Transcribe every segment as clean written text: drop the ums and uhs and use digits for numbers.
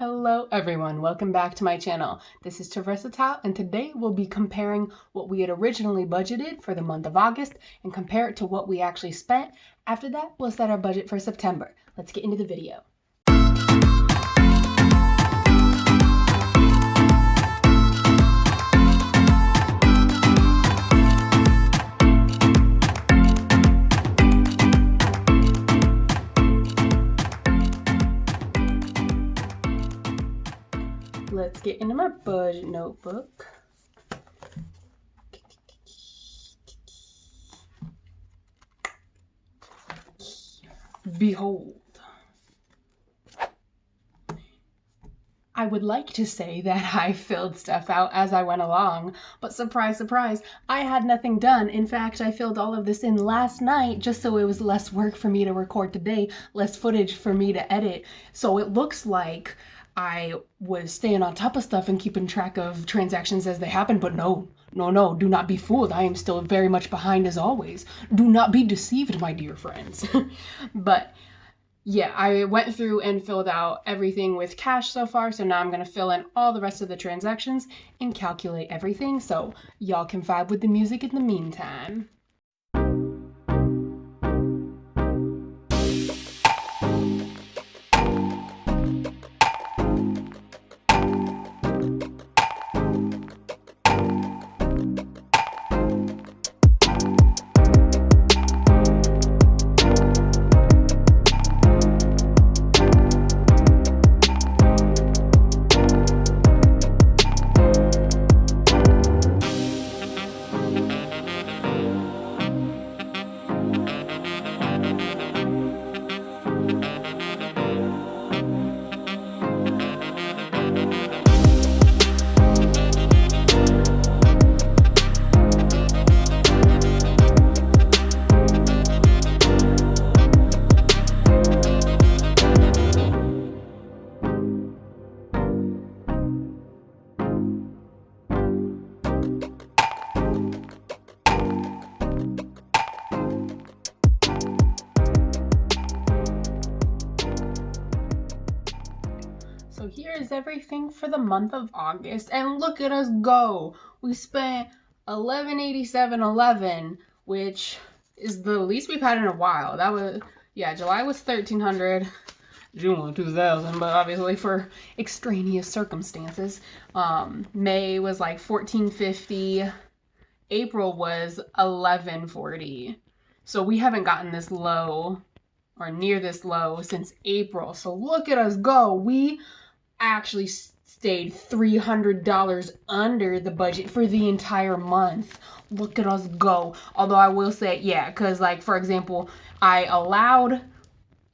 Hello everyone, welcome back to my channel. This is Traversatile and today we'll be comparing what we had originally budgeted for the month of August and compare it to what we actually spent. After that, we'll set our budget for September. Let's get into the video. Let's get into my budget notebook. Behold. I would like to say that I filled stuff out as I went along, but surprise, surprise, I had nothing done. In fact, I filled all of this in last night just so it was less work for me to record today, less footage for me to edit. So it looks like I was staying on top of stuff and keeping track of transactions as they happen, but no, do not be fooled. I am still very much behind as always. Do not be deceived, my dear friends. But yeah, I went through and filled out everything with cash so far, so now I'm going to fill in all the rest of the transactions and calculate everything so y'all can vibe with the music in the meantime. So here's everything for the month of August, and look at us go. We spent $1187.11, which is the least we've had in a while. That was, yeah, July was $1,300, June 2000, but obviously for extraneous circumstances. May was like $1,450, April was $1,140. So we haven't gotten this low or near this low since April. So look at us go. We actually stayed $300 under the budget for the entire month. Look at us go. Although I will say, yeah, because like, for example, I allowed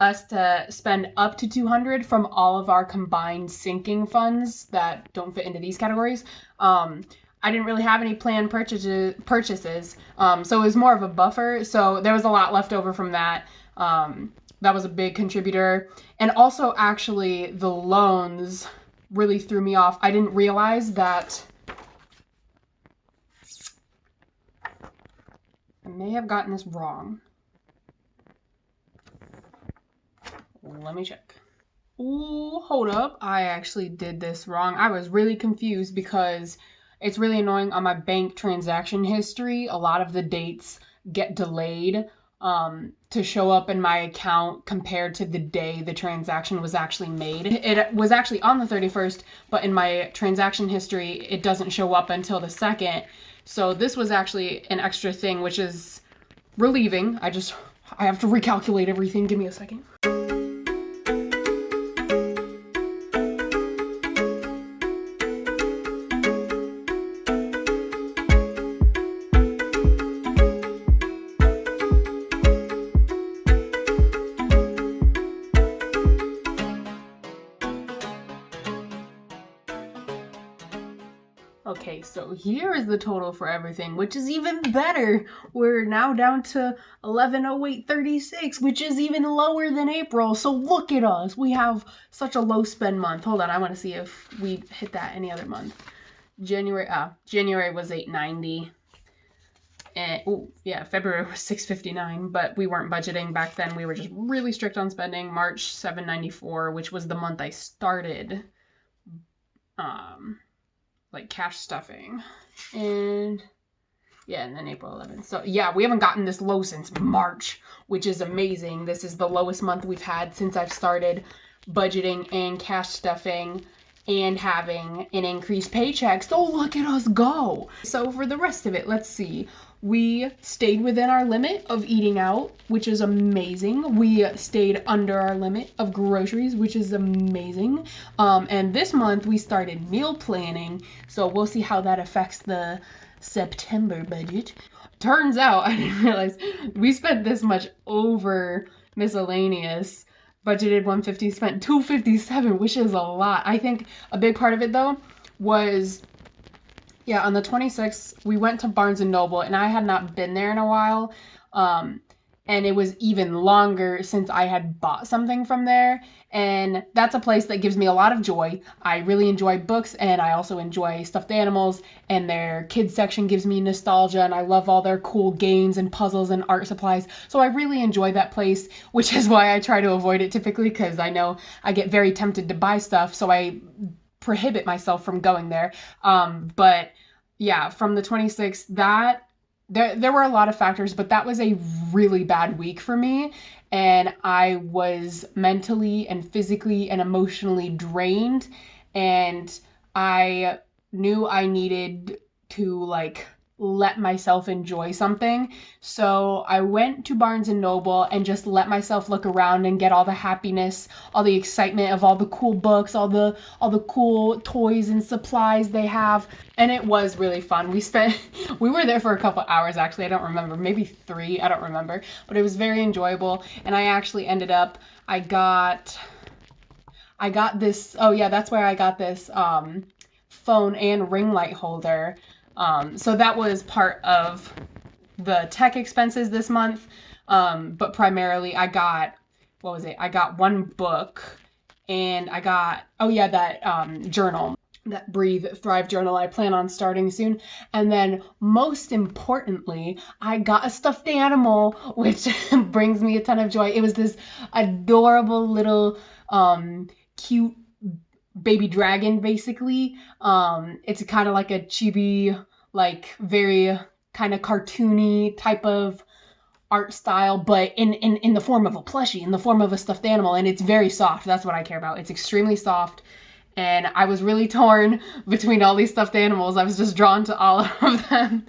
us to spend up to $200 from all of our combined sinking funds that don't fit into these categories. I didn't really have any planned purchases, so it was more of a buffer. So there was a lot left over from that. That was a big contributor. And also, actually, the loans really threw me off. I didn't realize that I may have gotten this wrong. Let me check. Ooh, hold up. I actually did this wrong. I was really confused because it's really annoying on my bank transaction history. A lot of the dates get delayed to show up in my account compared to the day the transaction was actually made. It was actually on the 31st, but in my transaction history, it doesn't show up until the 2nd. So this was actually an extra thing, which is relieving. I have to recalculate everything. Give me a second. Okay, so here is the total for everything, which is even better. We're now down to 1108.36, which is even lower than April. So look at us. We have such a low spend month. Hold on, I want to see if we hit that any other month. January was 890. And oh yeah, February was 659, but we weren't budgeting back then. We were just really strict on spending. March 794, which was the month I started like cash stuffing. And yeah, and then April 11th. So yeah, we haven't gotten this low since March, which is amazing. This is the lowest month we've had since I've started budgeting and cash stuffing and having an increased paycheck. So look at us go. So for the rest of it, let's see. We stayed within our limit of eating out, which is amazing. We stayed under our limit of groceries, which is amazing. And this month we started meal planning. So we'll see how that affects the September budget. Turns out, I didn't realize we spent this much over miscellaneous. Budgeted 150, spent 257, which is a lot. I think a big part of it though was, yeah, on the 26th we went to Barnes and Noble, and I had not been there in a while. And it was even longer since I had bought something from there. And that's a place that gives me a lot of joy. I really enjoy books, and I also enjoy stuffed animals, and their kids section gives me nostalgia, and I love all their cool games and puzzles and art supplies. So I really enjoy that place, which is why I try to avoid it typically, because I know I get very tempted to buy stuff, so I prohibit myself from going there. But yeah, from the 26th, that there were a lot of factors, but that was a really bad week for me, and I was mentally and physically and emotionally drained, and I knew I needed to like let myself enjoy something. So I went to Barnes and Noble and just let myself look around and get all the happiness, all the excitement of all the cool books, all the cool toys and supplies they have. And it was really fun. We were there for a couple hours actually. I don't remember, maybe 3, I don't remember, but it was very enjoyable. And I actually ended up, I got this, oh yeah, that's where I got this phone and ring light holder. So that was part of the tech expenses this month. But primarily I got, what was it? I got one book, and I got, oh yeah, that journal, that Breathe Thrive journal I plan on starting soon. And then most importantly, I got a stuffed animal, which brings me a ton of joy. It was this adorable little cute baby dragon, basically. It's kind of like a chibi, like very kind of cartoony type of art style, but in the form of a plushie, in the form of a stuffed animal, and it's very soft. That's what I care about. It's extremely soft. And I was really torn between all these stuffed animals. I was just drawn to all of them.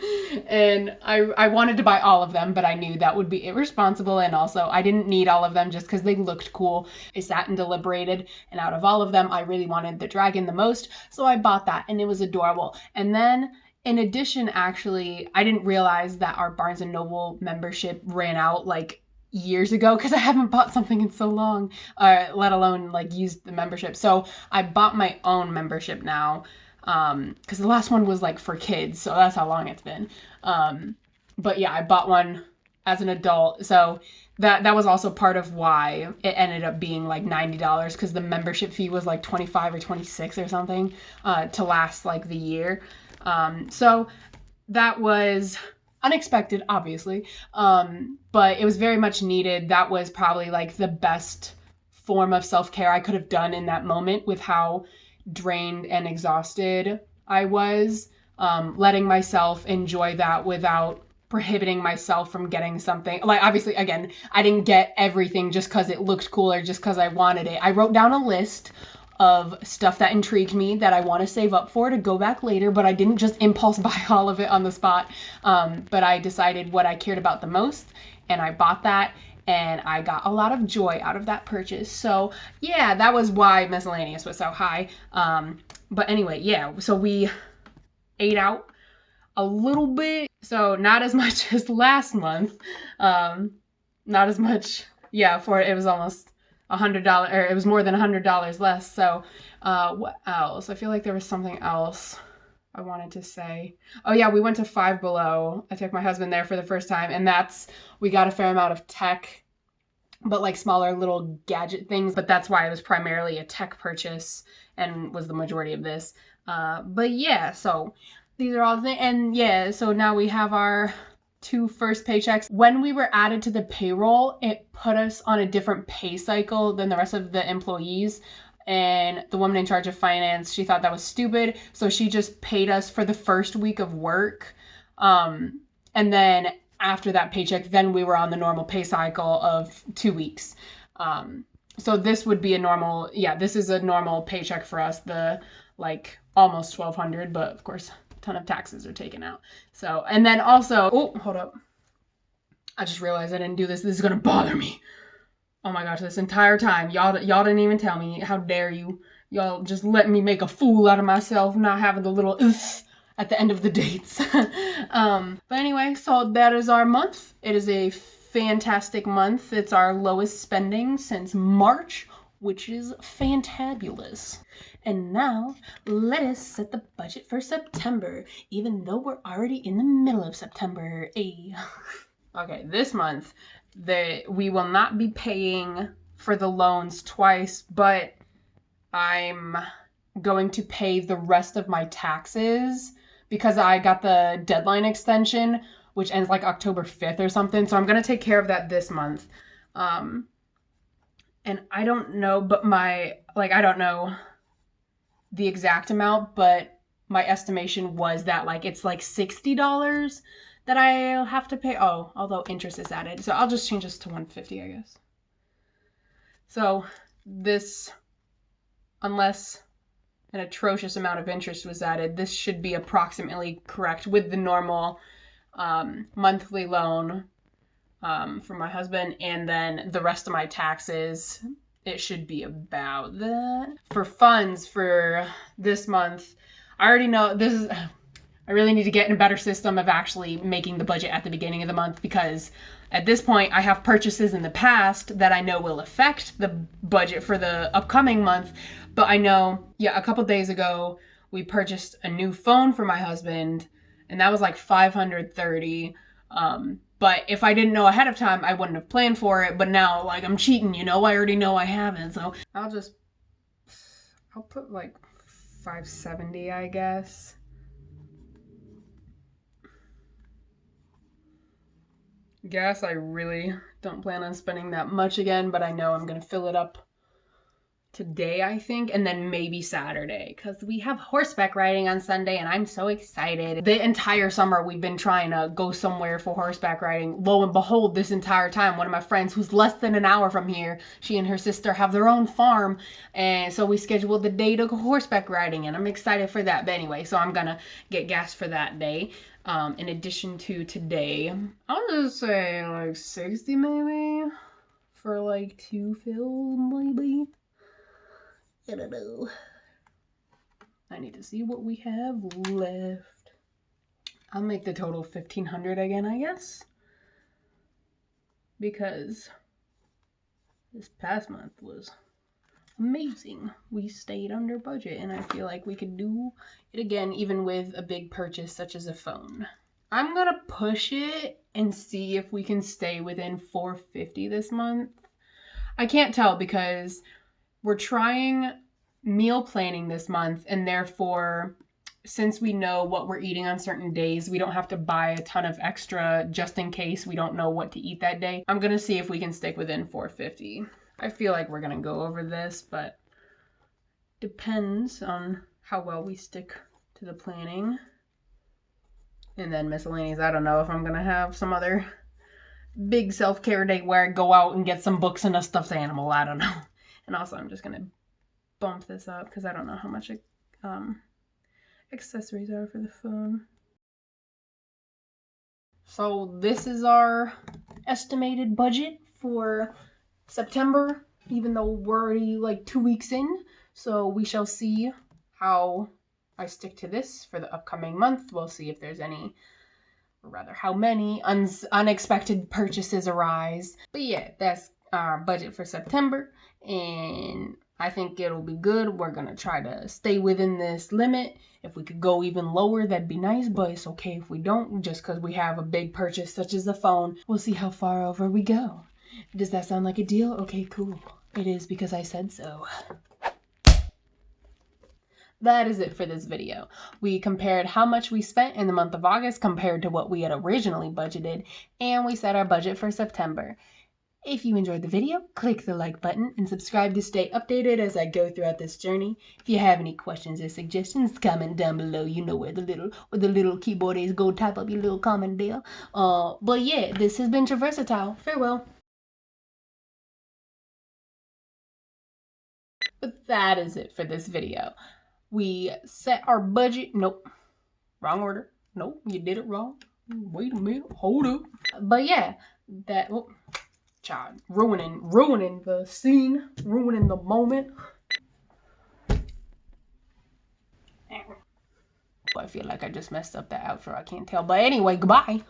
And I wanted to buy all of them, but I knew that would be irresponsible. And also, I didn't need all of them just because they looked cool. I sat and deliberated. And out of all of them, I really wanted the dragon the most. So I bought that, and it was adorable. And then, in addition, actually, I didn't realize that our Barnes & Noble membership ran out like years ago, because I haven't bought something in so long, let alone like used the membership. So I bought my own membership now, because the last one was like for kids, so that's how long it's been. But yeah, I bought one as an adult, so that was also part of why it ended up being like $90, because the membership fee was like 25 or 26 or something to last like the year. So that was unexpected, obviously, but it was very much needed. That was probably like the best form of self-care I could have done in that moment with how drained and exhausted I was, letting myself enjoy that without prohibiting myself from getting something. Like, obviously, again, I didn't get everything just because it looked cool or just because I wanted it. I wrote down a list of stuff that intrigued me that I want to save up for to go back later, but I didn't just impulse buy all of it on the spot. But I decided what I cared about the most, and I bought that, and I got a lot of joy out of that purchase. So yeah, that was why miscellaneous was so high. But anyway, yeah, so we ate out a little bit, so not as much as last month. Not as much, yeah, for it was almost $100, or it was more than $100 less. So what else? I feel like there was something else I wanted to say. Oh yeah, we went to Five Below. I took my husband there for the first time, and we got a fair amount of tech, but like smaller little gadget things. But that's why it was primarily a tech purchase and was the majority of this. But yeah, so these are all the things. And yeah, so now we have our 2 first paychecks. When we were added to the payroll, it put us on a different pay cycle than the rest of the employees. and the woman in charge of finance, she thought that was stupid. So she just paid us for the first week of work. And then after that paycheck, then we were on the normal pay cycle of 2 weeks. So this would be a normal, this is a normal paycheck for us, the like almost $1,200, but of course a ton of taxes are taken out. So, and then also, oh, hold up. I just realized I didn't do this. This is gonna bother me. Oh my gosh, this entire time, y'all didn't even tell me. How dare you? Y'all just let me make a fool out of myself, not having the little at the end of the dates. But anyway, so that is our month. It is a fantastic month. It's our lowest spending since March, which is fantabulous. And now, let us set the budget for September, even though we're already in the middle of September. Ay. Okay, this month, we will not be paying for the loans twice, but I'm going to pay the rest of my taxes because I got the deadline extension, which ends like October 5th or something. So I'm going to take care of that this month. And I don't know, but I don't know the exact amount, but my estimation was that like it's like $60 that I'll have to pay. Oh, although interest is added. So I'll just change this to $150, I guess. So this, unless an atrocious amount of interest was added, this should be approximately correct with the normal monthly loan for my husband, and then the rest of my taxes, it should be about that. For funds for this month, I already know this is... I really need to get in a better system of actually making the budget at the beginning of the month, because at this point I have purchases in the past that I know will affect the budget for the upcoming month. But I know, a couple days ago we purchased a new phone for my husband, and that was like $530. But if I didn't know ahead of time, I wouldn't have planned for it. But now, like, I'm cheating, I already know I haven't. So I'll put like $570, I guess. Gas, I really don't plan on spending that much again, but I know I'm going to fill it up today, I think, and then maybe Saturday, because we have horseback riding on Sunday, and I'm so excited. The entire summer, we've been trying to go somewhere for horseback riding. Lo and behold, this entire time, one of my friends who's less than an hour from here, she and her sister have their own farm, and so we scheduled the day to go horseback riding, and I'm excited for that. But anyway, so I'm gonna get gas for that day. In addition to today, I'll just say like 60 maybe, for like 2 fills maybe. I don't know. I need to see what we have left. I'll make the total 1,500 again, I guess. Because this past month was amazing. We stayed under budget, and I feel like we could do it again, even with a big purchase such as a phone. I'm gonna push it and see if we can stay within $450 this month. I can't tell because we're trying meal planning this month, and therefore, since we know what we're eating on certain days, we don't have to buy a ton of extra just in case we don't know what to eat that day. I'm gonna see if we can stick within $450. I feel like we're gonna go over this, but depends on how well we stick to the planning. And then miscellaneous, I don't know if I'm gonna have some other big self-care date where I go out and get some books and a stuffed animal. I don't know. And also, I'm just gonna bump this up because I don't know how much accessories are for the phone. So this is our estimated budget for September, even though we're already like 2 weeks in. So we shall see how I stick to this for the upcoming month. We'll see if there's any, or rather how many unexpected purchases arise. But yeah, that's our budget for September, and I think it'll be good. We're gonna try to stay within this limit. If we could go even lower, that'd be nice, but it's okay if we don't, just because we have a big purchase such as a phone. We'll see how far over we go. Does that sound like a deal? Okay, cool. It is, because I said so. That is it for this video. We compared how much we spent in the month of August compared to what we had originally budgeted, and we set our budget for September. If you enjoyed the video, click the like button and subscribe to stay updated as I go throughout this journey. If you have any questions or suggestions, comment down below. You know where the little keyboard is. Go type up your little comment there. But yeah, this has been Traversatile. Farewell. But that is it for this video. We set our budget. Nope. Wrong order. Nope, you did it wrong. Wait a minute. Hold up. But yeah, that... Oh, child, ruining the scene, ruining the moment. I feel like I just messed up that outro. I can't tell. But anyway, goodbye.